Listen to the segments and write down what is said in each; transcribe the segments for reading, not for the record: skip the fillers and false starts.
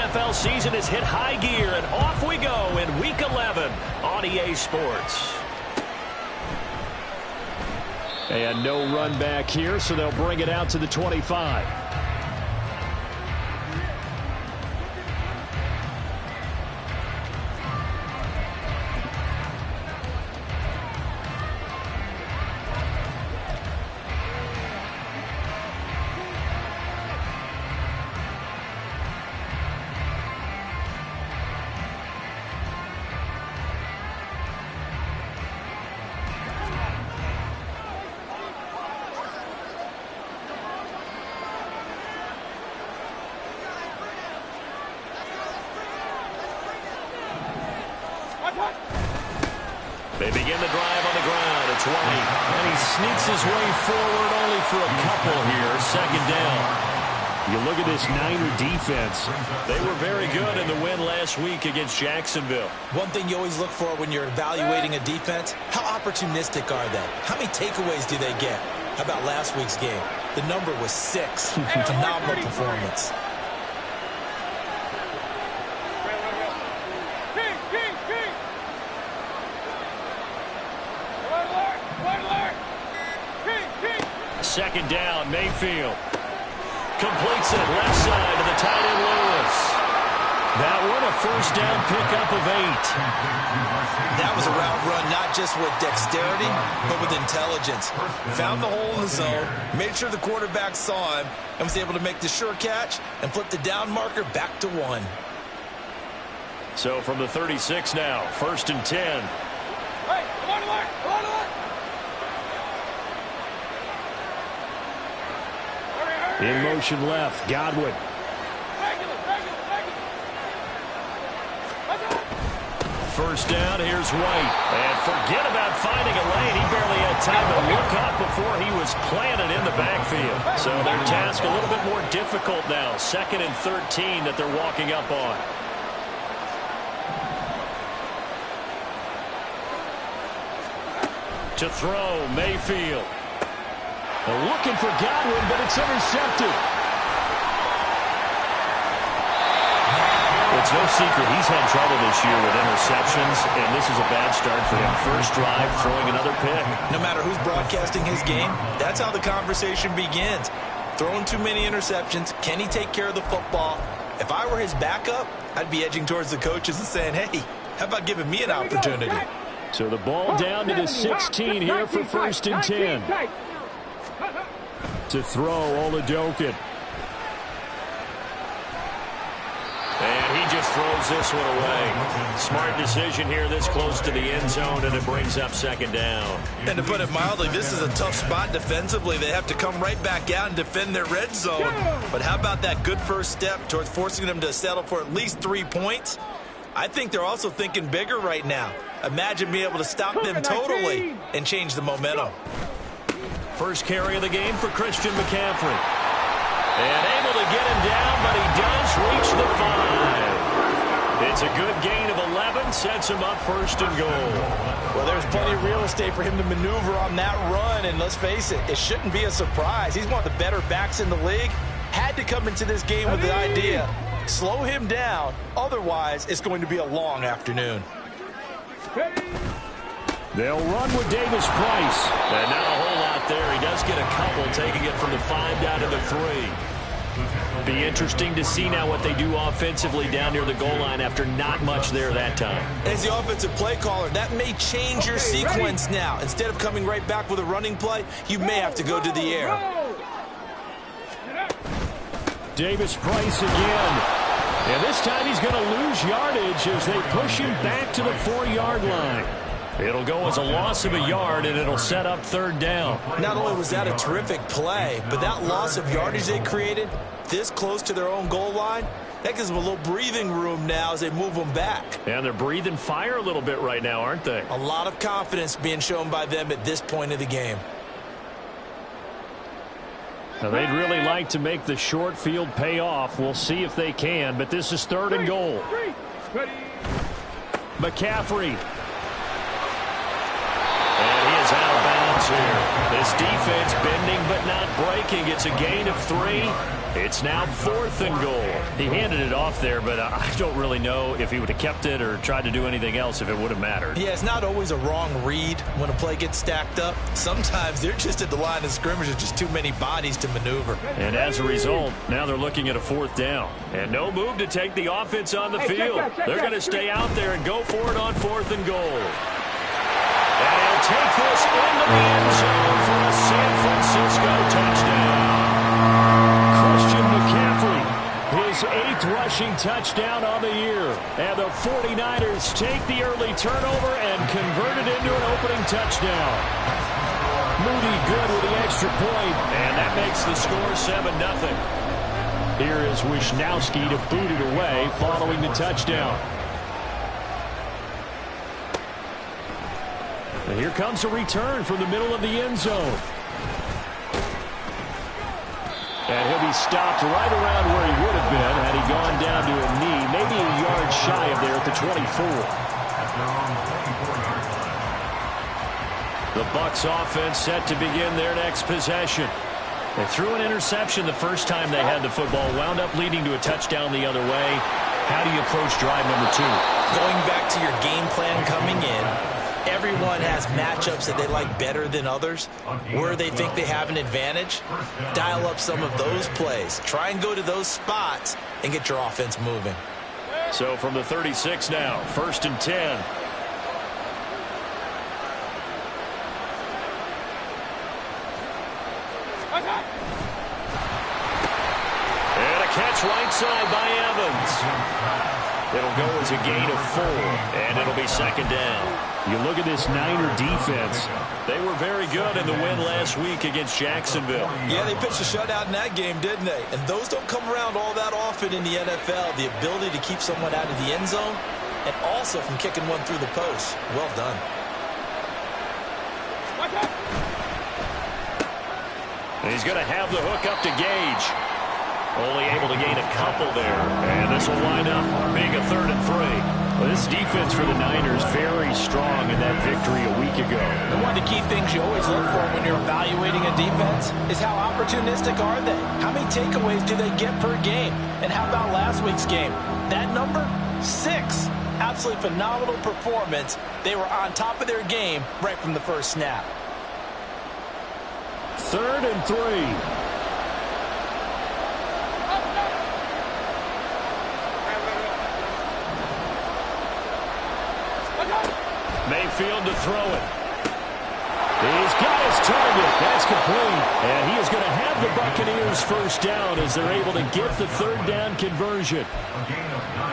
NFL season has hit high gear, and off we go in Week 11 on EA Sports. And no run back here, so they'll bring it out to the 25. They begin the drive on the ground. It's White. And he sneaks his way forward only for a couple here. Second down. You look at this Niner defense. They were very good in the win last week against Jacksonville. One thing you always look for when you're evaluating a defense, how opportunistic are they? How many takeaways do they get? How about last week's game? The number was 6. Phenomenal performance. Second down, Mayfield. Completes it left side to the tight end Lewis. That one a first down pickup of 8. That was a route run not just with dexterity, but with intelligence. Found the hole in the zone, made sure the quarterback saw him, and was able to make the sure catch and flip the down marker back to 1. So from the 36 now, 1st and 10. Hey, come on, Mark! Come on, Mark! In motion left, Godwin. First down, here's White. And forget about finding a lane. He barely had time to look up before he was planted in the backfield. So their task a little bit more difficult now. 2nd and 13 that they're walking up on. To throw, Mayfield. Looking for Godwin, but it's intercepted. It's no secret he's had trouble this year with interceptions, and this is a bad start for him. First drive, throwing another pick. No matter who's broadcasting his game, that's how the conversation begins. Throwing too many interceptions. Can he take care of the football? If I were his backup, I'd be edging towards the coaches and saying, hey, how about giving me an opportunity? So the ball down to the 16 here for 1st and 10. To throw, Oladokun. And he just throws this one away. Smart decision here this close to the end zone, and it brings up 2nd down. And to put it mildly, this is a tough spot defensively. They have to come right back out and defend their red zone. But how about that good first step towards forcing them to settle for at least 3 points? I think they're also thinking bigger right now. Imagine being able to stop them totally and change the momentum. First carry of the game for Christian McCaffrey. And able to get him down, but he does reach the 5. It's a good gain of 11, sets him up 1st and goal. Well, there's plenty of real estate for him to maneuver on that run, and let's face it, it shouldn't be a surprise. He's one of the better backs in the league. Had to come into this game with the idea, slow him down, otherwise it's going to be a long afternoon. They'll run with Davis Price. And not a whole lot there. He does get a couple, taking it from the 5 down to the 3. Be interesting to see now what they do offensively down near the goal line after not much there that time. As the offensive play caller, that may change your sequence now. Instead of coming right back with a running play, you may have to go to the air. Davis Price again. And this time he's going to lose yardage as they push him back to the 4-yard line. It'll go as a loss of a yard, and it'll set up 3rd down. Not only was that a terrific play, but that loss of yardage they created this close to their own goal line, that gives them a little breathing room now as they move them back. And they're breathing fire a little bit right now, aren't they? A lot of confidence being shown by them at this point of the game. Now, they'd really like to make the short field pay off. We'll see if they can, but this is 3rd and goal. McCaffrey. And he is out of bounds yards here. This defense bending but not breaking. It's a gain of 3. It's now 4th and goal. He handed it off there, but I don't really know if he would have kept it or tried to do anything else if it would have mattered. Yeah, it's not always a wrong read when a play gets stacked up. Sometimes they're just at the line of scrimmage. There's just too many bodies to maneuver. And as a result, now they're looking at a 4th down. And no move to take the offense on the field. They're going to stay out there and go for it on 4th and goal. And he'll take this into the end zone for a San Francisco touchdown. Christian McCaffrey, his 8th rushing touchdown on the year. And the 49ers take the early turnover and convert it into an opening touchdown. Moody good with the extra point, and that makes the score 7-0. Here is Wisnowski to boot it away following the touchdown. And here comes a return from the middle of the end zone. And he'll be stopped right around where he would have been had he gone down to a knee, maybe a yard shy of there at the 24. The Bucs offense set to begin their next possession. They threw an interception the first time they had the football, wound up leading to a touchdown the other way. How do you approach drive number 2? Going back to your game plan coming in, everyone has matchups that they like better than others, where they think they have an advantage. Dial up some of those plays. Try and go to those spots and get your offense moving. So from the 36 now, 1st and 10. And a catch right side by Evans. It'll go as a gain of 4, and it'll be 2nd down. You look at this Niner defense. They were very good in the win last week against Jacksonville. Yeah, they pitched a shutout in that game, didn't they? And those don't come around all that often in the NFL. The ability to keep someone out of the end zone and also from kicking one through the post. Well done. And he's going to have the hook up to Gage. Only able to gain a couple there. And this will wind up being a 3rd and 3. Well, this defense for the Niners very strong in that victory a week ago. And one of the key things you always look for when you're evaluating a defense is how opportunistic are they? How many takeaways do they get per game? And how about last week's game? That number, 6. Absolutely phenomenal performance. They were on top of their game right from the first snap. 3rd and 3. Mayfield to throw it. He's got his target. That's complete. And he is going to have the Buccaneers first down as they're able to get the 3rd down conversion.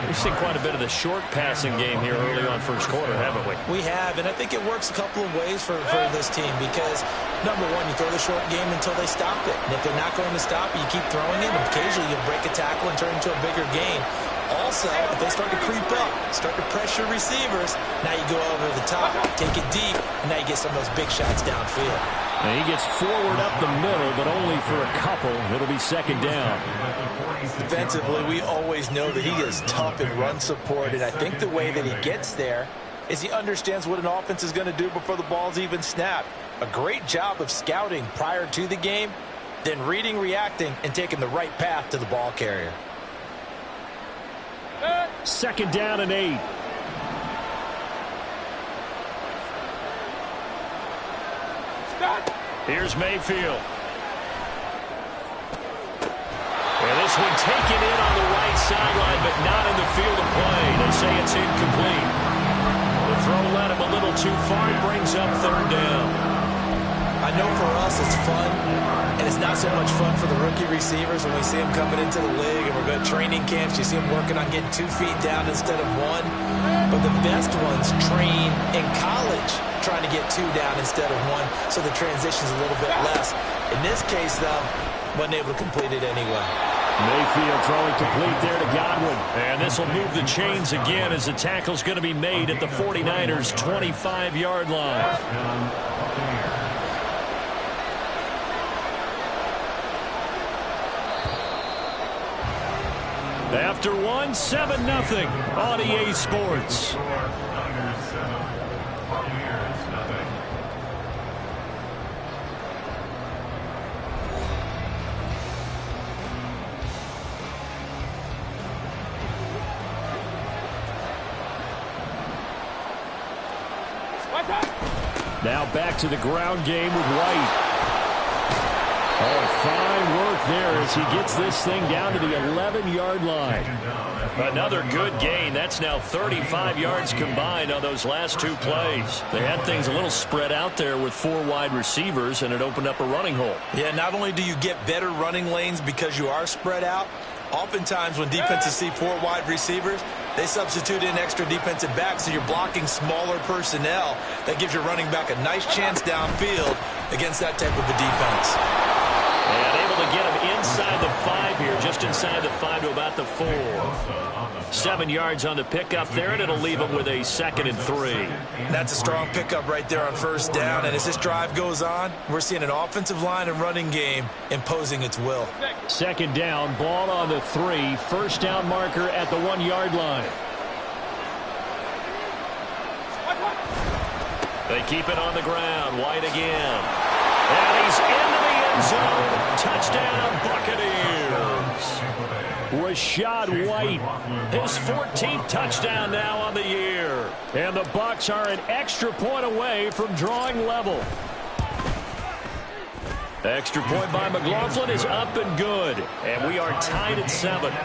We've seen quite a bit of the short passing game here early on first quarter, haven't we? We have, and I think it works a couple of ways for this team because, number one, you throw the short game until they stop it. And if they're not going to stop it, you keep throwing it, and occasionally you break a tackle and turn it into a bigger gain. Also, if they start to creep up, start to pressure receivers, now you go over the top, take it deep, and now you get some of those big shots downfield. And he gets forward up the middle, but only for a couple. It'll be 2nd down. Defensively, we always know that he is tough in run support, and I think the way that he gets there is he understands what an offense is going to do before the ball's even snapped. A great job of scouting prior to the game, then reading, reacting, and taking the right path to the ball carrier. 2nd down and 8. Here's Mayfield. And this one taken in on the right sideline, but not in the field of play. They say it's incomplete. The throw led him a little too far. It brings up 3rd down. I know for us it's fun, and it's not so much fun for the rookie receivers when we see them coming into the league and we're going to training camps. You see them working on getting 2 feet down instead of 1. But the best ones train in college trying to get 2 down instead of 1, so the transition's a little bit less. In this case, though, wasn't able to complete it anyway. Mayfield throwing complete there to Godwin. And this will move the chains again as the tackle's going to be made at the 49ers' 25-yard line. After 1, 7-0 on EA Sports. Now back to the ground game with White. Oh, fine work there as he gets this thing down to the 11-yard line. Another good gain. That's now 35 yards combined on those last two plays. They had things a little spread out there with 4 wide receivers, and it opened up a running hole. Yeah, not only do you get better running lanes because you are spread out, oftentimes when defenses see 4 wide receivers, they substitute in extra defensive backs, so you're blocking smaller personnel. That gives your running back a nice chance downfield against that type of a defense. And able to get him inside the 5 here, just inside the 5 to about the 4. 7 yards on the pickup there, and it'll leave him with a 2nd and 3. That's a strong pickup right there on first down, and as this drive goes on, we're seeing an offensive line and running game imposing its will. 2nd down, ball on the 3, first down marker at the 1-yard line. They keep it on the ground. White again. And he's into the end zone. Touchdown, Buccaneers. Rachaad White, His 14th touchdown now on the year. and the Bucs are an extra point away from drawing level. Extra point by McLaughlin is up and good. And we are tied at 7. Chase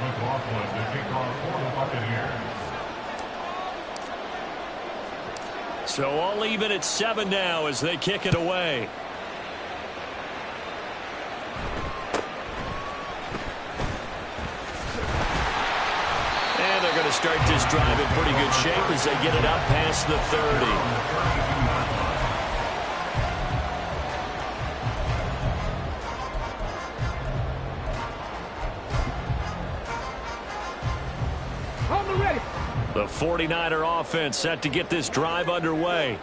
McLaughlin to kick off for the Buccaneers. So all even at 7 now as they kick it away. And they're going to start this drive in pretty good shape as they get it up past the 30. The 49er offense set to get this drive underway.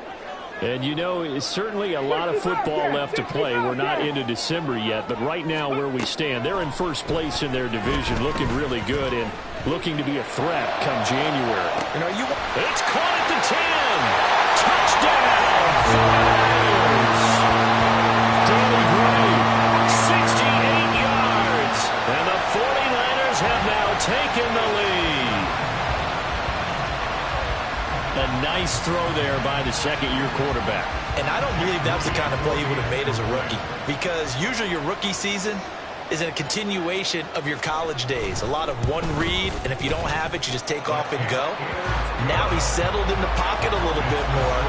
And you know, it's certainly a lot of football left to play. We're not into December yet, but right now where we stand, they're in first place in their division, looking really good and looking to be a threat come January. You know, It's caught at the 10. Touchdown, 49ers. Danny Gray, 68 yards. And the 49ers have now taken the lead. a nice throw there by the second-year quarterback. And I don't believe that was the kind of play he would have made as a rookie, because usually your rookie season is a continuation of your college days. A lot of one read, and if you don't have it, you just take off and go. Now he's settled in the pocket a little bit more,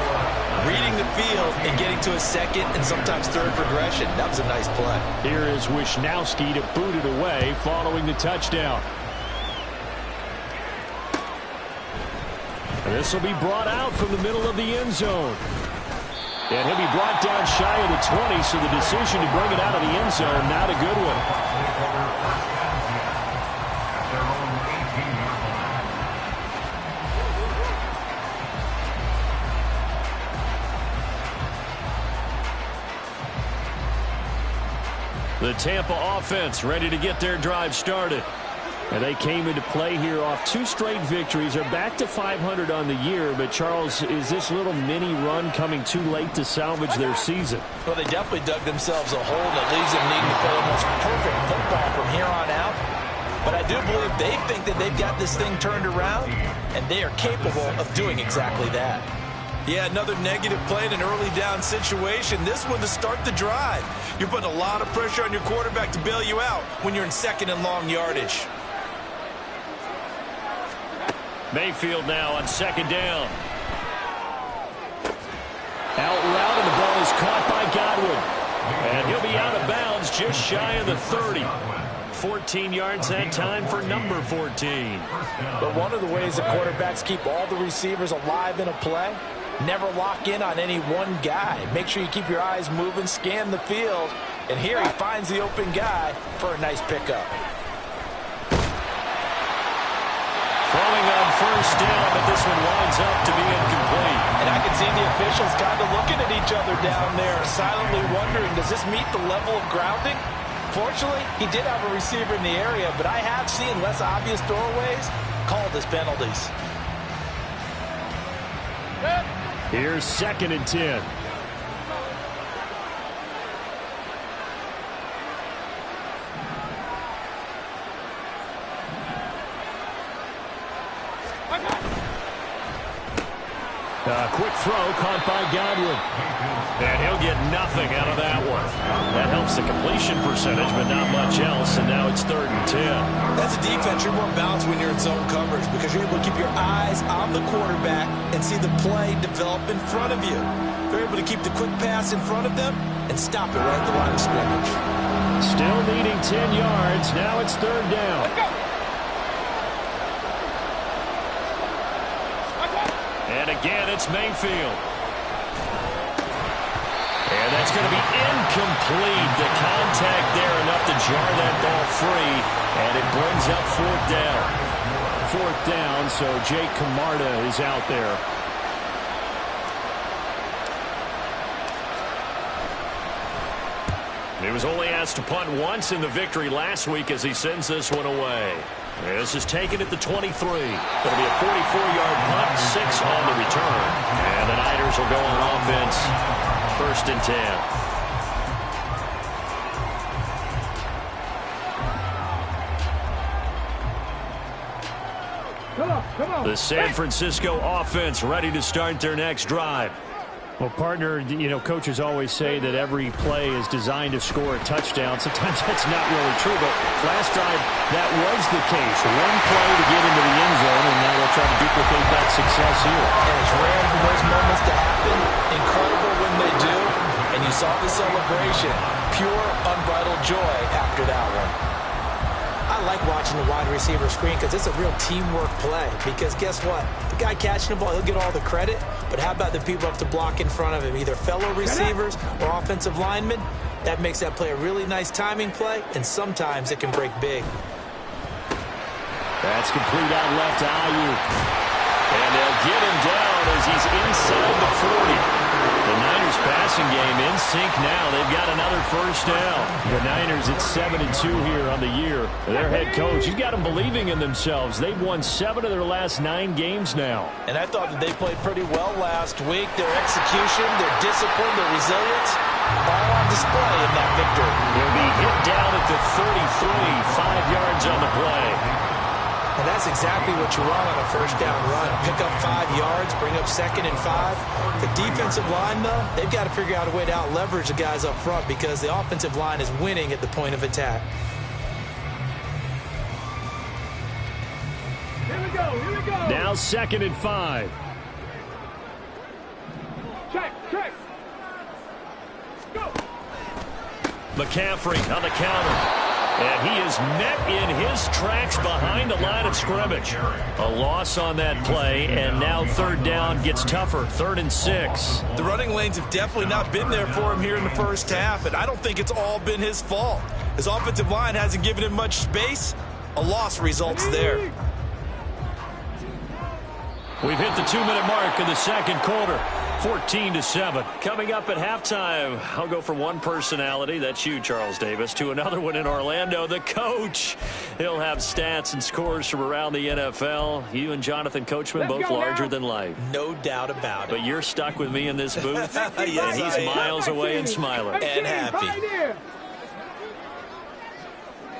reading the field and getting to a second and sometimes third progression. That was a nice play. Here is Wisnowski to boot it away following the touchdown. And this will be brought out from the middle of the end zone. And he'll be brought down shy of the 20, so the decision to bring it out of the end zone, not a good one. The Tampa offense ready to get their drive started. And they came into play here off 2 straight victories. They're back to 500 on the year. But, Charles, is this little mini run coming too late to salvage their season? Well, they definitely dug themselves a hole that leaves them needing to play almost perfect football from here on out. But I do believe they think that they've got this thing turned around, and they are capable of doing exactly that. Yeah, another negative play in an early down situation. This one to start the drive. You're putting a lot of pressure on your quarterback to bail you out when you're in second and long yardage. Mayfield now on second down. Out route, and the ball is caught by Godwin. And he'll be out of bounds just shy of the 30. 14 yards that time for number 14. But one of the ways the quarterbacks keep all the receivers alive in a play, never lock in on any one guy. Make sure you keep your eyes moving, scan the field, and here he finds the open guy for a nice pickup. Throwing on first down, but this one winds up to be incomplete. And I can see the officials kind of looking at each other down there, silently wondering, does this meet the level of grounding? Fortunately, he did have a receiver in the area, but I have seen less obvious throwaways called as penalties. Here's 2nd and 10. Quick throw caught by Godwin. And he'll get nothing out of that one. That helps the completion percentage, but not much else. And now it's 3rd and 10. As a defense, you're more balanced when you're in zone coverage because you're able to keep your eyes on the quarterback and see the play develop in front of you. They're able to keep the quick pass in front of them and stop it right at the line of scrimmage. Still needing 10 yards. Now it's 3rd down. Let's go. And again, it's Mayfield. And that's going to be incomplete. The contact there enough to jar that ball free. And it brings up 4th down. 4th down, so Jake Camarda is out there. He was only asked to punt once in the victory last week as he sends this one away. This is taken at the 23. Going to be a 44-yard punt, 6 on the return. And the Niners will go on offense, 1st and 10. Come on. The San Francisco offense ready to start their next drive. Well, partner, you know, coaches always say that every play is designed to score a touchdown. Sometimes that's not really true, but last drive, that was the case. One play to get into the end zone, and now they'll try to duplicate that success here. And it's rare for those moments to happen. Incredible when they do. And you saw the celebration. Pure, unbridled joy after that one. I like watching the wide receiver screen because it's a real teamwork play. Because guess what? The guy catching the ball, he'll get all the credit. But how about the people up to block in front of him, either fellow receivers or offensive linemen? That makes that play a really nice timing play, and sometimes it can break big. That's complete out left to Ayuk. And they'll get him down as he's inside the 40. The Niners passing game in sync now. They've got another 1st down. The Niners at 7-2 here on the year. Their head coach, he's got them believing in themselves. They've won 7 of their last 9 games now. And I thought that they played pretty well last week. Their execution, their discipline, their resilience, all on display in that victory. He'll be hit down at the 33, 5 yards on the play. And that's exactly what you want on a 1st down run. Pick up 5 yards, bring up 2nd and 5. The defensive line, though, they've got to figure out a way to out-leverage the guys up front because the offensive line is winning at the point of attack. Here we go. Now 2nd and 5. Check. Go. McCaffrey on the counter. And he is met in his tracks behind the line of scrimmage. A loss on that play, and now 3rd down gets tougher, 3rd and 6. The running lanes have definitely not been there for him here in the 1st half, and I don't think it's all been his fault. His offensive line hasn't given him much space. A loss results there. We've hit the 2-minute mark in the 2nd quarter. 14-7. Coming up at halftime, I'll go from one personality, that's you, Charles Davis, to another one in Orlando, the coach. He'll have stats and scores from around the NFL. You and Jonathan Coachman, both larger than life. No doubt about it. But you're stuck with me in this booth, Yes, and he's miles away and smiling. And happy.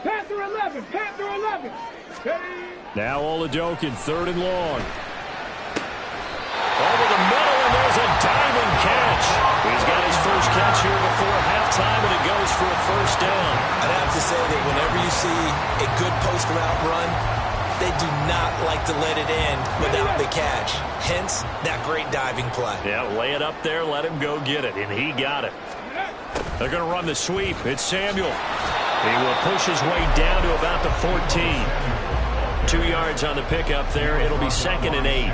Panther 11. Now Oladokin, 3rd and long. Over the middle, and there's a diving catch. He's got his first catch here before halftime, and it goes for a 1st down. I'd have to say that whenever you see a good post route run, they do not like to let it in without the catch. Hence, that great diving play. Yeah, lay it up there, let him go get it, and he got it. They're going to run the sweep. It's Samuel. He will push his way down to about the 14. 2 yards on the pickup there. It'll be 2nd and 8.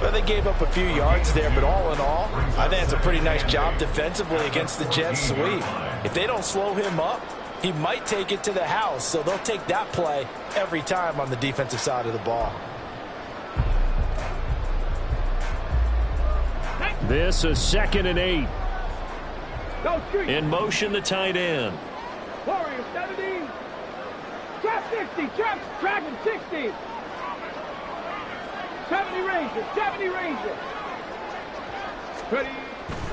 Well, they gave up a few yards there, but all in all, I think it's a pretty nice job defensively against the Jets sweep. If they don't slow him up, he might take it to the house, so they'll take that play every time on the defensive side of the ball. This is 2nd and 8. Go street. In motion, the tight end. Warriors 70. Trap 60. Tracking 60. 70 Ranger. Ready.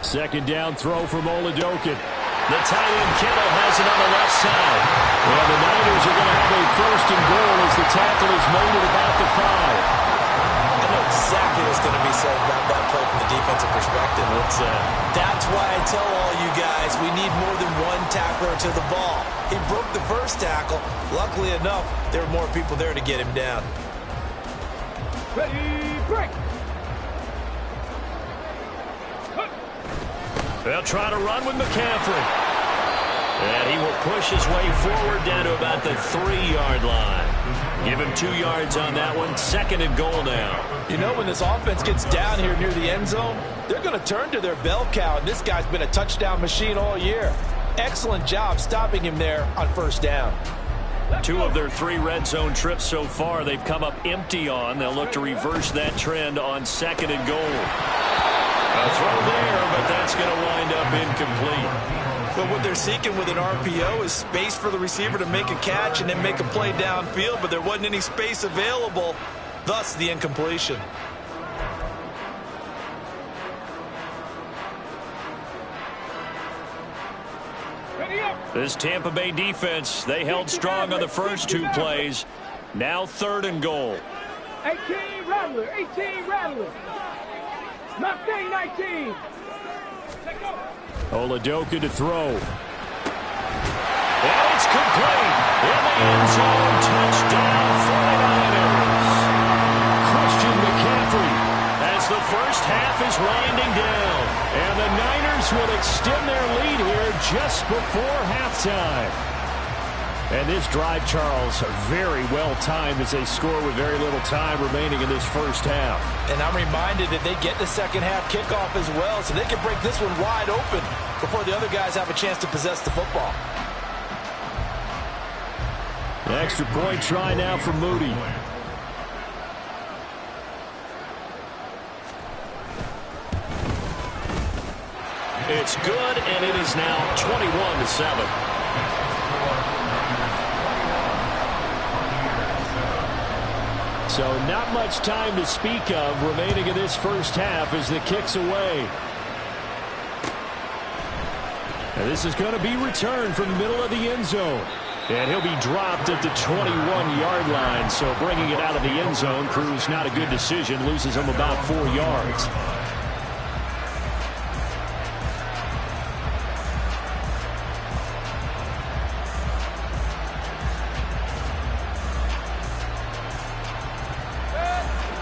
2nd down throw from Oladokin. The tight end Kittle has it on the left side. Well, the Niners are going to have a 1st and goal as the tackle is made at about the 5. I know exactly what's going to be said about that play from the defensive perspective. What's that? That's why I tell all you guys we need more than one tackler to the ball. He broke the first tackle. Luckily enough, there were more people there to get him down. Ready, break. They'll try to run with McCaffrey. And he will push his way forward down to about the 3-yard line. Give him 2 yards on that one. 2nd and goal now. You know, when this offense gets down here near the end zone, they're going to turn to their bell cow, and this guy's been a touchdown machine all year. Excellent job stopping him there on first down. 2 of their 3 red zone trips so far they've come up empty on. They'll look to reverse that trend on 2nd and goal. A throw there, but that's going to wind up incomplete. But what they're seeking with an RPO is space for the receiver to make a catch and then make a play downfield, but there wasn't any space available, thus the incompletion. Ready up. This Tampa Bay defense, they held strong on the first 2 plays. Now 3rd and goal. 18 Rattler. 18 Rattler. Not saying 19. Let go. Oladoka to throw. And it's complete. In the end zone. Touchdown 49ers. Christian McCaffrey as the first half is winding down. And the Niners will extend their lead here just before halftime. And this drive, Charles, very well timed as they score with very little time remaining in this first half. And I'm reminded that they get the second half kickoff as well, so they can break this one wide open before the other guys have a chance to possess the football. The extra point try now for Moody. It's good, and it is now 21-7. So not much time to speak of remaining in this first half as the kick's away. And this is going to be returned from the middle of the end zone. And he'll be dropped at the 21-yard line. So bringing it out of the end zone proves not a good decision. Loses him about 4 yards.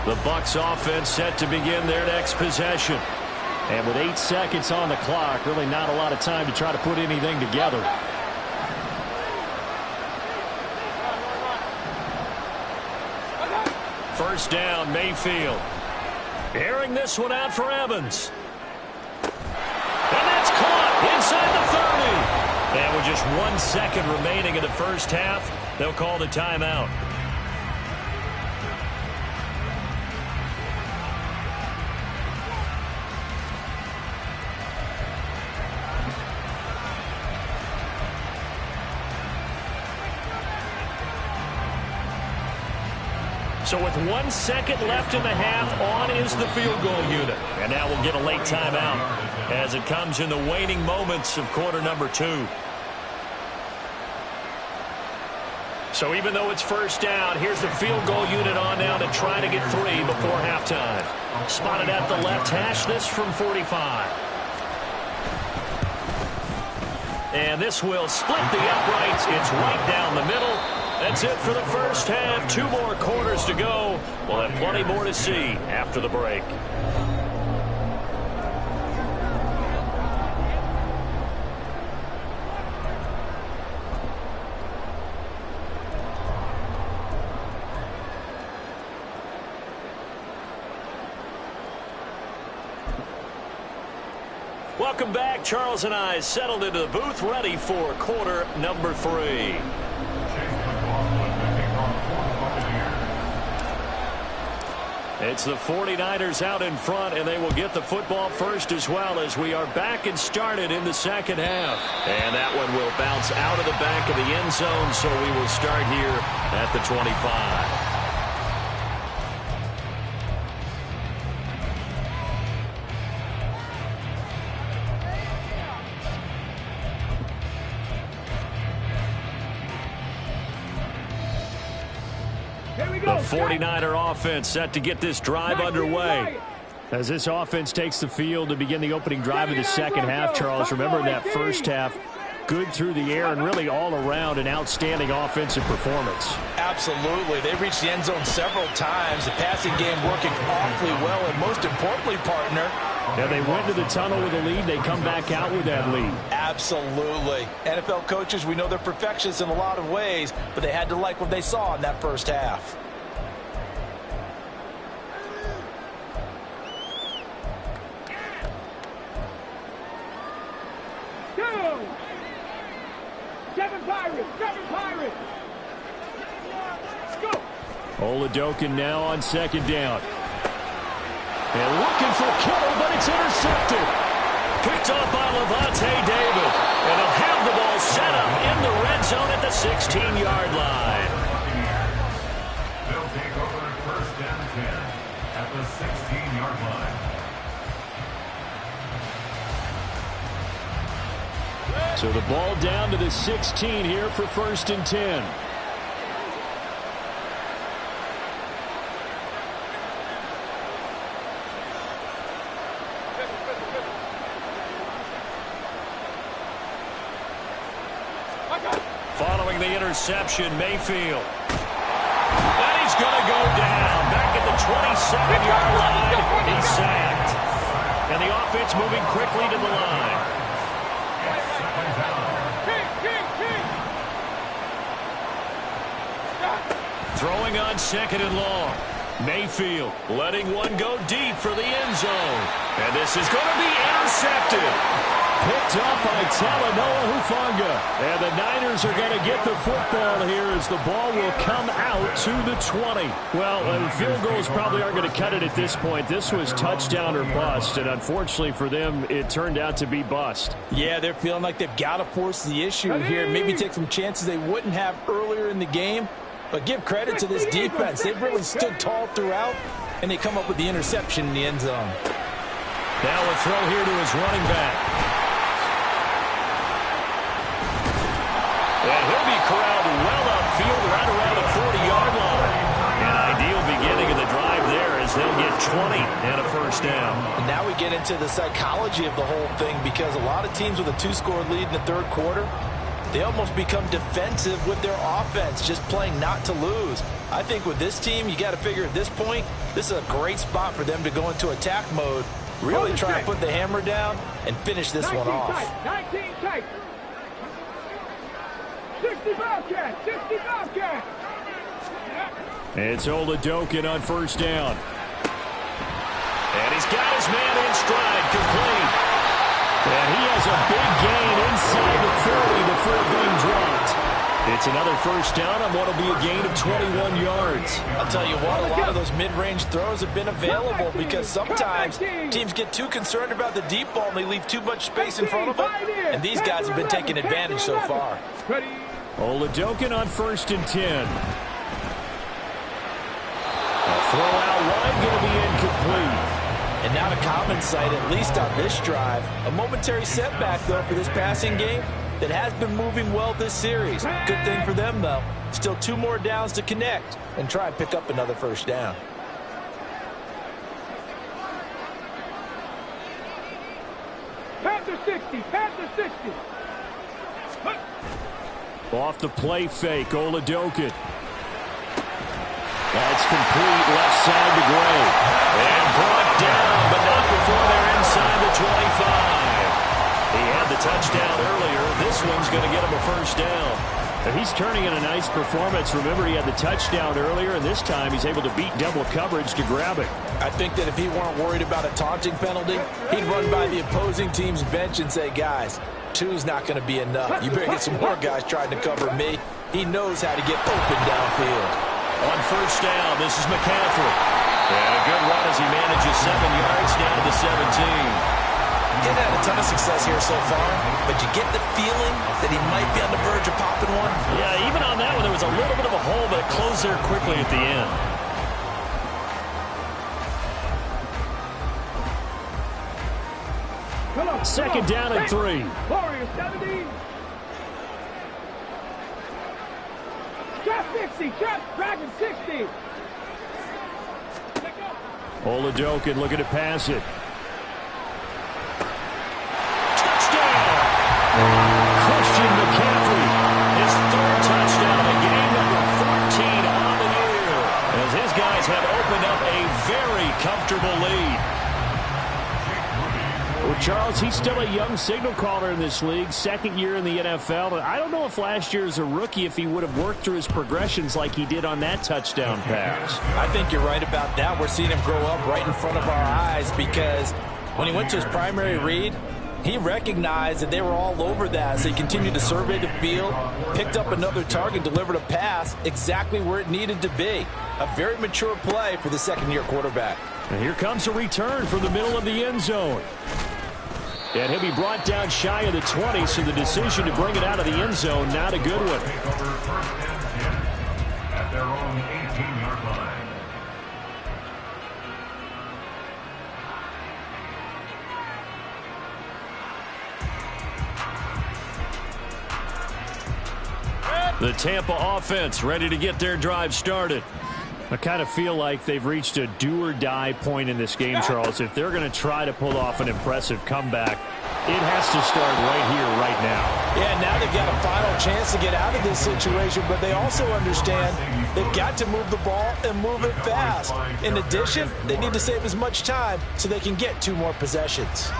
The Bucs offense set to begin their next possession. And with 8 seconds on the clock, really not a lot of time to try to put anything together. First down, Mayfield. Airing this one out for Evans. And that's caught inside the 30. And with just 1 second remaining in the first half, they'll call the timeout. So with 1 second left in the half, on is the field goal unit. And now we'll get a late timeout as it comes in the waning moments of quarter number 2. So even though it's first down, here's the field goal unit on now to try to get 3 before halftime. Spotted at the left hash, this from 45. And this will split the uprights. It's right down the middle. That's it for the first half. 2 more quarters to go. We'll have plenty more to see after the break. Welcome back. Charles and I settled into the booth, ready for quarter number 3. It's the 49ers out in front, and they will get the football first as well as we are back and started in the second half. And that one will bounce out of the back of the end zone, so we will start here at the 25. The 49er offense set to get this drive underway. As this offense takes the field to begin the opening drive of the second half, Charles, remember in that first half, good through the air and really all around an outstanding offensive performance. Absolutely. They reached the end zone several times. The passing game working awfully well, and most importantly, partner, yeah, they went to the tunnel with a lead. They come back out with that lead. Absolutely. NFL coaches, we know they're perfectionists in a lot of ways, but they had to like what they saw in that first half. Seven Pirates. Go. Oladokun now on second down. And looking for Kittle, but it's intercepted. Picked up by Lavonte David. And they'll have the ball set up in the red zone at the 16-yard line. They'll take over first and 10 at the 16-yard line. So the ball down to the 16 here for first and 10. Following the interception, Mayfield. And he's going to go down. Back at the 27-yard line. He's sacked. And the offense moving quickly to the line. Throwing on second and long. Mayfield letting one go deep for the end zone. And this is going to be intercepted. Picked up by Talanoa Hufanga. And the Niners are going to get the football here as the ball will come out to the 20. Well, field goals probably aren't going to cut it at this point. This was touchdown or bust, and unfortunately for them, it turned out to be bust. Yeah, they're feeling like they've got to force the issue here. Maybe take some chances they wouldn't have earlier in the game. But give credit to this defense. They've really stood tall throughout, and they come up with the interception in the end zone. Now a throw here to his running back. And he'll be corralled well upfield right around the 40-yard line. An ideal beginning of the drive there as they'll get 20 and a first down. And now we get into the psychology of the whole thing, because a lot of teams with a 2-score lead in the third quarter, they almost become defensive with their offense, just playing not to lose. I think with this team, you got to figure at this point, this is a great spot for them to go into attack mode, really try to put the hammer down and finish this one off. 19 tight. 60 Bobcats. It's Oladokun on first down. And he's got his man in stride, complete. And he has a big gain inside the 40 before being dropped. It's another first down on what will be a gain of 21 yards. I'll tell you what, a lot of those mid-range throws have been available because sometimes teams get too concerned about the deep ball and they leave too much space in front of them. And these guys have been taking advantage so far. Oladokun on first and 10. A throw out wide, going to be incomplete. And not a common sight, at least on this drive. A momentary setback, though, for this passing game that has been moving well this series. Good thing for them, though. Still 2 more downs to connect and try and pick up another first down. Panther 60. Off the play fake, Oladokun. That's complete, left side to Gray. And brought down, but not before they're inside the 25. He had the touchdown earlier. This one's going to get him a first down. And he's turning in a nice performance. Remember, he had the touchdown earlier, and this time he's able to beat double coverage to grab it. I think that if he weren't worried about a taunting penalty, he'd run by the opposing team's bench and say, guys, 2's not going to be enough. You better get some more guys trying to cover me. He knows how to get open downfield. On first down, this is McCaffrey. And a good run as he manages 7 yards down to the 17. He's had a ton of success here so far, but you get the feeling that he might be on the verge of popping one. Yeah, even on that one, there was a little bit of a hole, but it closed there quickly at the end. Second down and 3. Warriors 70. Trap 60. Trap Dragon 60. Oladokun looking to pass it. Christian McCaffrey, his third touchdown of the game, number 14 on the year, as his guys have opened up a very comfortable lead. Well, Charles, he's still a young signal caller in this league, second year in the NFL. I don't know if last year as a rookie, if he would have worked through his progressions like he did on that touchdown pass. I think you're right about that. We're seeing him grow up right in front of our eyes because when he went to his primary read, he recognized that they were all over that, so he continued to survey the field, picked up another target, delivered a pass exactly where it needed to be. A very mature play for the second-year quarterback. And here comes a return from the middle of the end zone. And he'll be brought down shy of the 20, so the decision to bring it out of the end zone, not a good one. Take over first and 10 at their own 18-yard line. The Tampa offense ready to get their drive started. I kind of feel like they've reached a do-or-die point in this game, Charles. If they're going to try to pull off an impressive comeback, it has to start right here, right now. Yeah, now they've got a final chance to get out of this situation, but they also understand they've got to move the ball and move it fast. In addition, they need to save as much time so they can get 2 more possessions.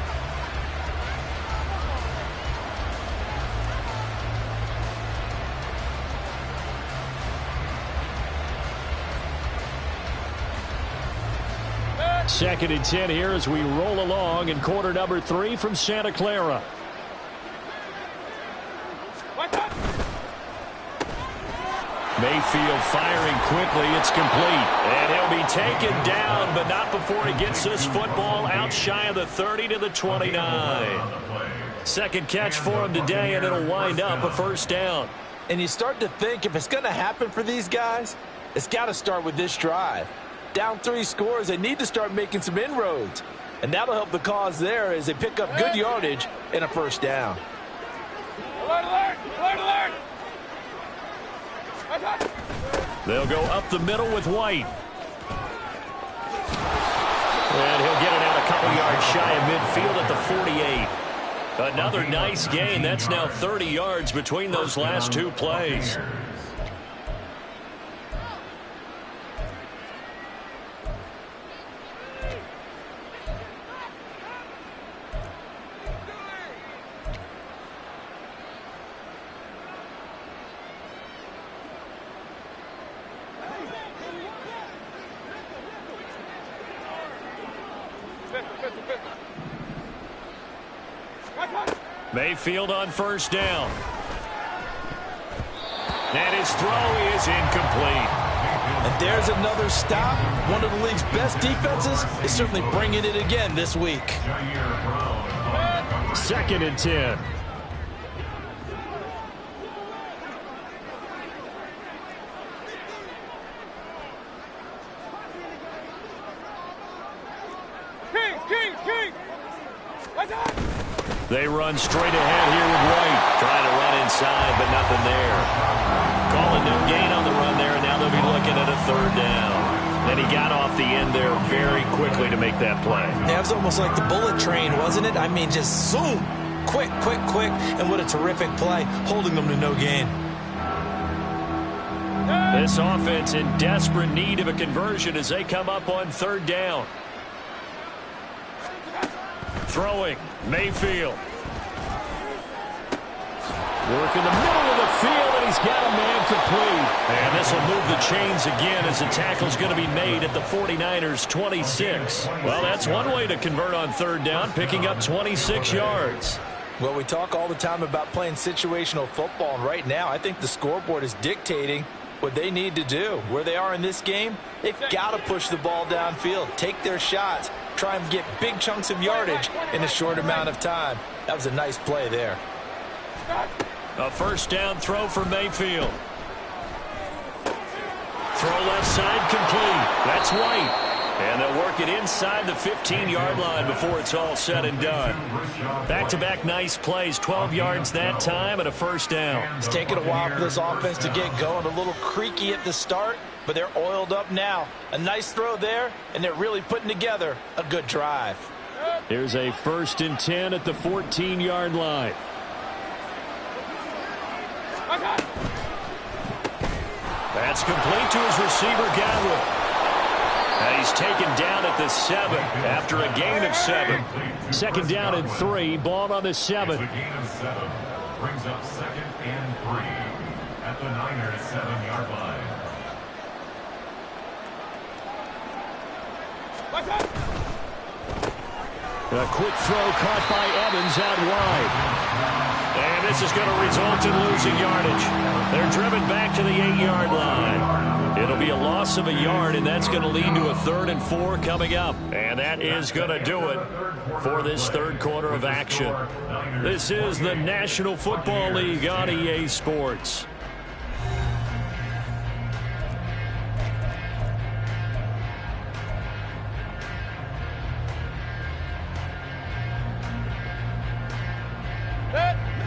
Second and 10 here as we roll along in quarter number 3 from Santa Clara. Mayfield firing quickly. It's complete. And he'll be taken down, but not before he gets this football out shy of the 30 to the 29. Second catch for him today, and it'll wind up a first down. And you start to think if it's going to happen for these guys, it's got to start with this drive. Down 3 scores, they need to start making some inroads. And that'll help the cause there as they pick up good yardage and a first down. Alert, alert! Alert, alert! They'll go up the middle with White. And he'll get it out a couple yards shy of midfield at the 48. Another nice gain. That's now 30 yards between those last 2 plays. Mayfield on first down. And his throw is incomplete. And there's another stop. One of the league's best defenses is certainly bringing it again this week. Second and 10. They run straight ahead here with White. Trying to run inside, but nothing there. Calling no gain on the run there, and now they'll be looking at a third down. And he got off the end there very quickly to make that play. Yeah, it was almost like the bullet train, wasn't it? I mean, just zoom. Quick, quick, quick. And what a terrific play, holding them to no gain. This offense in desperate need of a conversion as they come up on third down. Throwing, Mayfield. Work in the middle of the field, and he's got a man complete. And this will move the chains again as the tackle's going to be made at the 49ers' 26. Well, that's one way to convert on third down, picking up 26 yards. Well, we talk all the time about playing situational football, and right now I think the scoreboard is dictating what they need to do. Where they are in this game, they've got to push the ball downfield, take their shots, try and get big chunks of yardage in a short amount of time. That was a nice play there. A first down throw for Mayfield. Throw left side complete. That's White. And they'll work it inside the 15-yard line before it's all said and done. Back-to-back nice plays, 12 yards that time and a first down. It's taken a while for this offense to get going. A little creaky at the start, but they're oiled up now. A nice throw there, and they're really putting together a good drive. Here's a 1st and 10 at the 14-yard line. That's complete to his receiver, Godwin. And he's taken down at the 7 after a gain of 7. 2nd down and 3, ball on the 7. The gain of 7 brings up 2nd and 3 at the Niners 7-yard line. A quick throw caught by Evans out wide. And this is going to result in losing yardage. They're driven back to the 8-yard line. It'll be a loss of a yard, and that's going to lead to a 3rd and 4 coming up. And that is going to do it for this third quarter of action. This is the National Football League on EA Sports.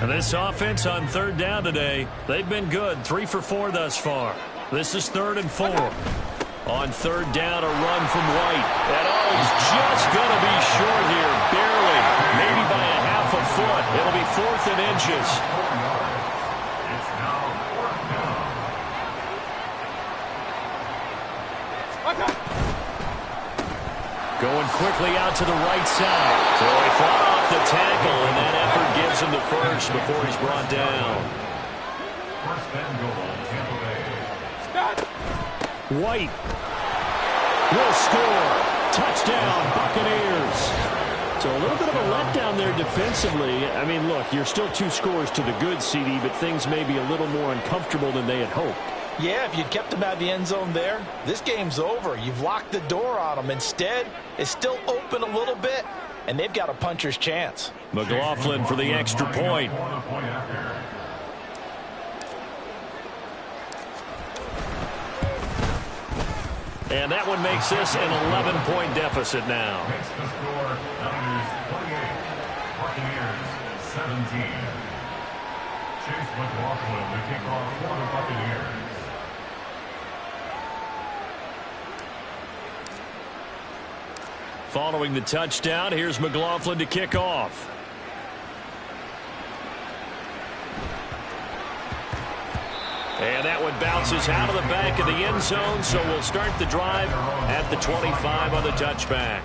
And this offense on 3rd down today, they've been good. 3 for 4 thus far. This is 3rd and 4. On 3rd down, a run from White. And he's just going to be short here, barely. Maybe by a half a foot. It'll be 4th and inches. It's now 4th down. Going quickly out to the right side. So he fought off the tackle, and that effort gives him the first before he's brought down. 1st and goal, Tampa Bay. White will score. Touchdown, Buccaneers. So a little bit of a letdown there defensively. I mean, look, you're still 2 scores to the good, CD, but things may be a little more uncomfortable than they had hoped. Yeah, if you'd kept them out of the end zone there, this game's over. You've locked the door on them. Instead, it's still open a little bit, and they've got a puncher's chance. McLaughlin for the extra point. And that one makes this an 11-point deficit now. Makes the score Niners 28, Buccaneers 17. Chase McLaughlin to kick off for the Buccaneers. Following the touchdown, here's McLaughlin to kick off. And that one bounces out of the back of the end zone, so we'll start the drive at the 25 on the touchback.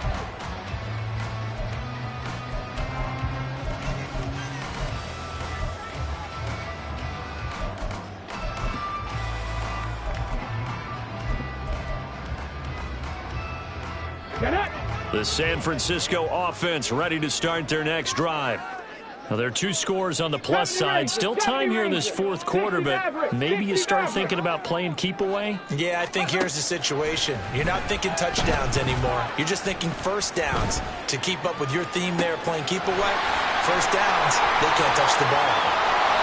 The San Francisco offense ready to start their next drive. Now, there are 2 scores on the plus side. Still time here in this 4th quarter, but maybe you start thinking about playing keep away? Yeah, I think here's the situation. You're not thinking touchdowns anymore. You're just thinking 1st downs. To keep up with your theme there, playing keep away, 1st downs, they can't touch the ball.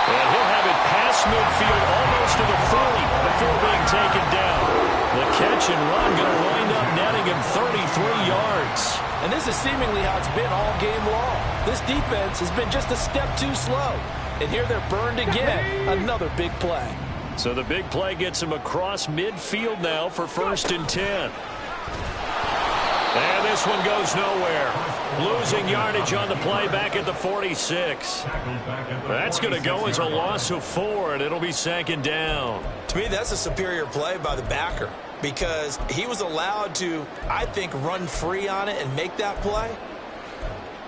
And he'll have it past midfield almost to the 40 before being taken down. The catch and run going to wind up netting him 33 yards. And this is seemingly how it's been all game long. This defense has been just a step too slow. And here they're burned again. Another big play. So the big play gets him across midfield now for 1st and 10. And this one goes nowhere. Losing yardage on the play back at the 46. That's going to go as a loss of 4, and it'll be 2nd down. To me, that's a superior play by the backer because he was allowed to, I think, run free on it and make that play.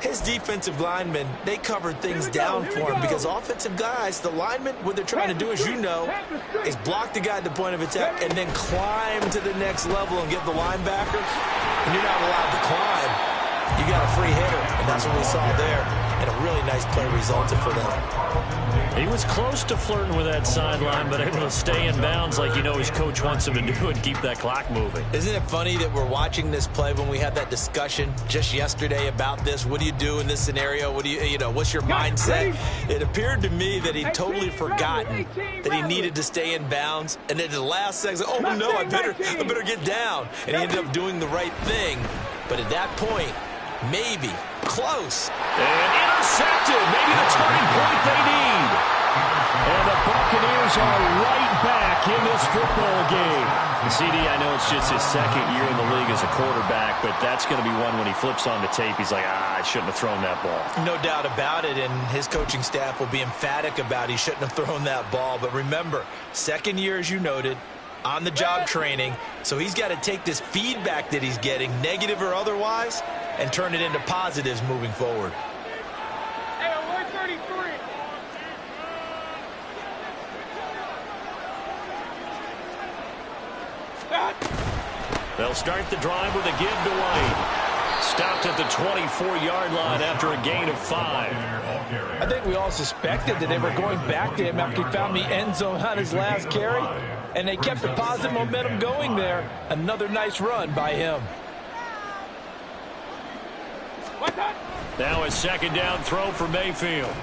His defensive linemen, they covered things down for him because offensive guys, the linemen, what they're trying to do, as you know, is block the guy at the point of attack and then climb to the next level and get the linebacker. And you're not allowed to climb. You got a free hitter, and that's what we saw there. And a really nice play resulted for them. He was close to flirting with that sideline, but able to stay in bounds like you know his coach wants him to do and keep that clock moving. Isn't it funny that we're watching this play when we had that discussion just yesterday about this? What do you do in this scenario? What do you know, what's your mindset? It appeared to me that he'd totally forgotten that he needed to stay in bounds. And at the last second, oh no, I better get down. And he ended up doing the right thing. But at that point, maybe, close. And intercepted, maybe the turning point they need. And the Buccaneers are right back in this football game. CD, I know it's just his second year in the league as a quarterback, but that's going to be one when he flips on the tape, he's like, I shouldn't have thrown that ball. No doubt about it, and his coaching staff will be emphatic about he shouldn't have thrown that ball. But remember, second year, as you noted, on-the-job training, so he's got to take this feedback that he's getting, negative or otherwise, and turn it into positives moving forward. Hey, 133. They'll start the drive with a give to White. Stopped at the 24-yard line after a gain of 5. I think we all suspected that they were going back to him after he found the end zone on his last carry, and they kept the positive momentum going there. Another nice run by him. Now a second down throw for Mayfield.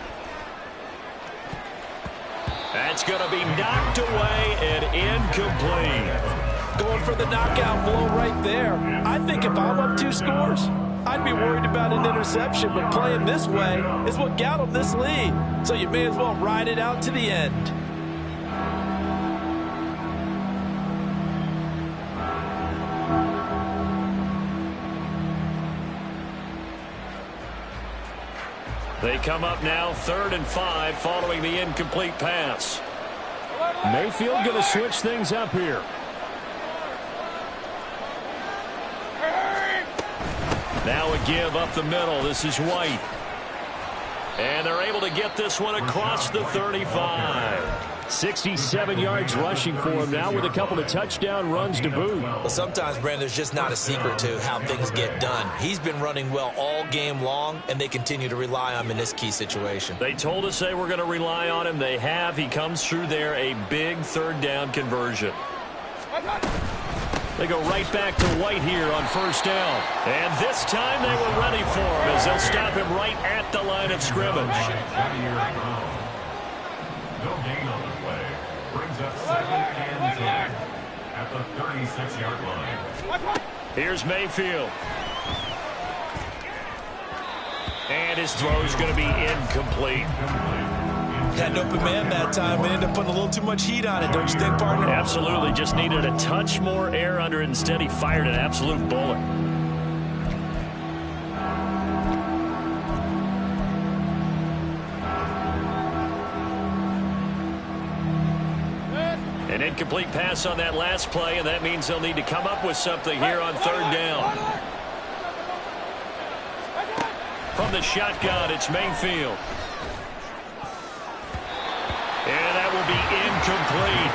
That's going to be knocked away and incomplete. Going for the knockout blow right there. I think if I'm up 2 scores, I'd be worried about an interception, but playing this way is what got him this lead. So you may as well ride it out to the end. They come up now 3rd and 5 following the incomplete pass. Mayfield going to switch things up here. Now a give up the middle. This is White. And they're able to get this one across the 35. 67 yards rushing for him now with a couple of touchdown runs to boot. Well, sometimes, Brandon, there's just not a secret to how things get done. He's been running well all game long, and they continue to rely on him in this key situation. They told us they were going to rely on him. They have. He comes through there, a big 3rd down conversion. They go right back to White here on 1st down. And this time they were ready for him as they'll stop him right at the line of scrimmage. No gain on the play. Brings up 2nd and 10 at the 36-yard line. Here's Mayfield. And his throw is going to be incomplete. Had an open man that time and ended up putting a little too much heat on it, don't you think, partner? Absolutely. Just needed a touch more air under it. Instead, he fired an absolute bullet. An incomplete pass on that last play, and that means they'll need to come up with something here on 3rd down. From the shotgun, it's Mayfield. And that will be incomplete.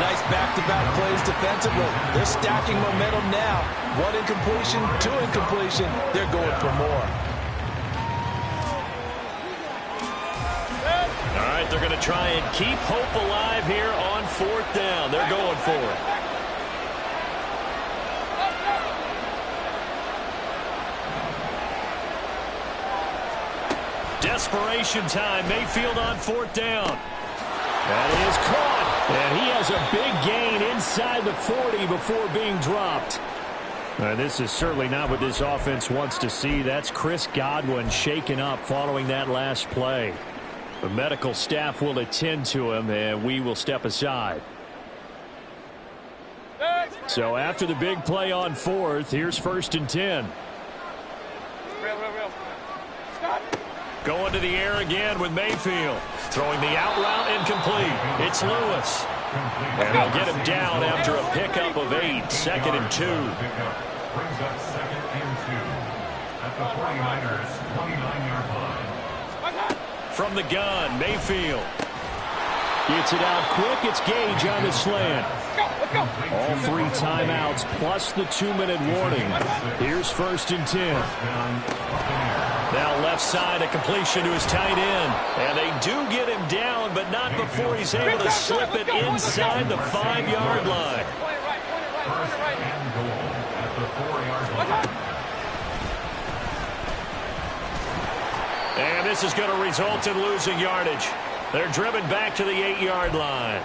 Nice back-to-back plays defensively. They're stacking momentum now. 1 incompletion, 2 incompletion. They're going for more. All right, they're going to try and keep hope alive here on 4th down. They're going for it. Desperation time. Mayfield on 4th down. That is caught. And he has a big gain inside the 40 before being dropped. This is certainly not what this offense wants to see. That's Chris Godwin shaken up following that last play. The medical staff will attend to him, and we will step aside. So after the big play on 4th, here's 1st and 10. Going to the air again with Mayfield. Throwing the out route incomplete. It's Lewis. And they'll get him down after a pickup of 8. 2nd and 2. Brings up 2nd and 2 at the 49ers 29-yard line. From the gun, Mayfield. Gets it out quick. It's Gage on the slant. All 3 timeouts plus the 2-minute warning. Here's 1st and 10. Now left side, a completion to his tight end. And they do get him down, but not before he's able to slip it inside the 5-yard line. First and goal at the 4-yard line. And this is going to result in losing yardage. They're driven back to the 8-yard line.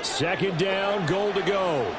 Second down, goal to go.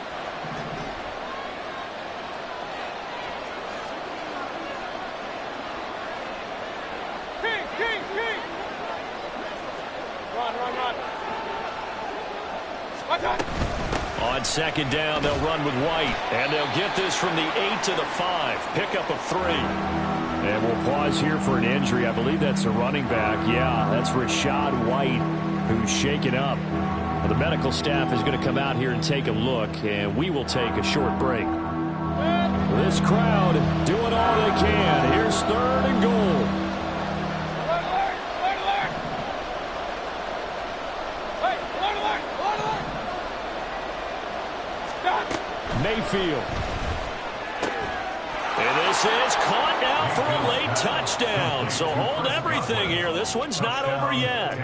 On second down, they'll run with White. And they'll get this from the 8 to the 5. Pickup of 3. And we'll pause here for an injury. I believe that's a running back. Yeah, that's Rachaad White, who's shaken up. Well, the medical staff is going to come out here and take a look, and we will take a short break. This crowd doing all they can. Here's third and goal. Mayfield. And this is caught now for a late touchdown. So hold everything here. This one's not over yet.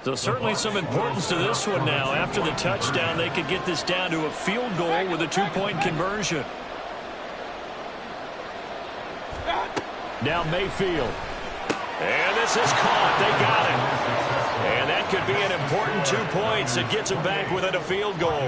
So certainly some importance to this one now. After the touchdown, they could get this down to a field goal with a 2-point conversion. Now Mayfield. And this is caught. They got it. And that could be an important 2 points. It gets them back within a field goal.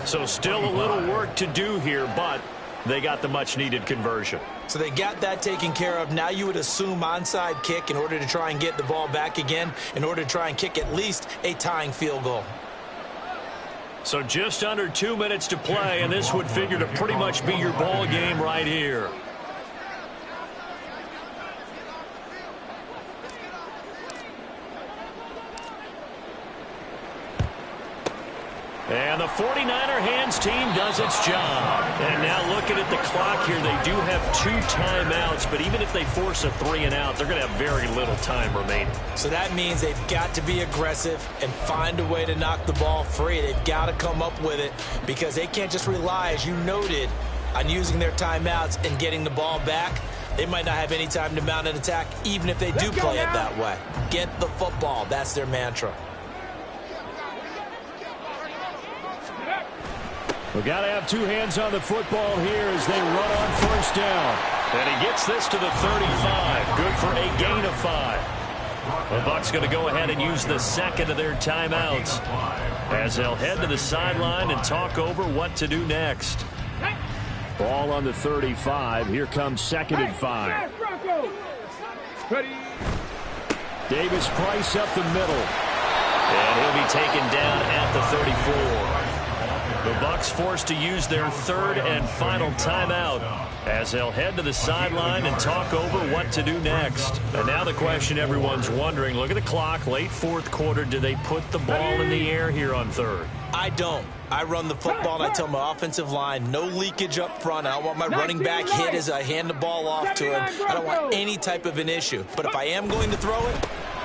So still a little work to do here, but they got the much-needed conversion. So they got that taken care of. Now you would assume onside kick in order to try and get the ball back again, in order to try and kick at least a tying field goal. So just under 2 minutes to play, and this would figure to pretty much be your ball game right here. And the 49er hands team does its job. And now looking at the clock here, they do have 2 timeouts, but even if they force a 3-and-out, they're going to have very little time remaining. So that means they've got to be aggressive and find a way to knock the ball free. They've got to come up with it because they can't just rely, as you noted, on using their timeouts and getting the ball back. They might not have any time to mount an attack, even if they do play it that way. Get the football. That's their mantra. We've got to have 2 hands on the football here as they run on first down. And he gets this to the 35. Good for a gain of 5. The Bucs going to go ahead and use the second of their timeouts as they'll head to the sideline and talk over what to do next. Ball on the 35. Here comes second and 5. Davis Price up the middle. And he'll be taken down at the 34. The Bucs forced to use their third and final timeout as they'll head to the sideline and talk over what to do next. And now the question everyone's wondering, look at the clock, late fourth quarter, do they put the ball in the air here on third? I don't. I run the football and I tell my offensive line, no leakage up front. I don't want my running back hit as I hand the ball off to him. I don't want any type of an issue. But if I am going to throw it,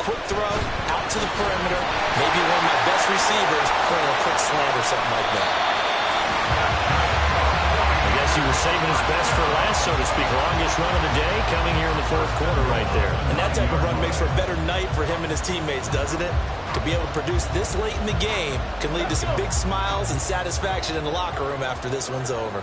quick throw, out to the perimeter, maybe one of my best receivers running a quick slant or something like that. I guess he was saving his best for last, so to speak. Longest run of the day coming here in the fourth quarter right there. And that type of run makes for a better night for him and his teammates, doesn't it? To be able to produce this late in the game can lead to some big smiles and satisfaction in the locker room after this one's over.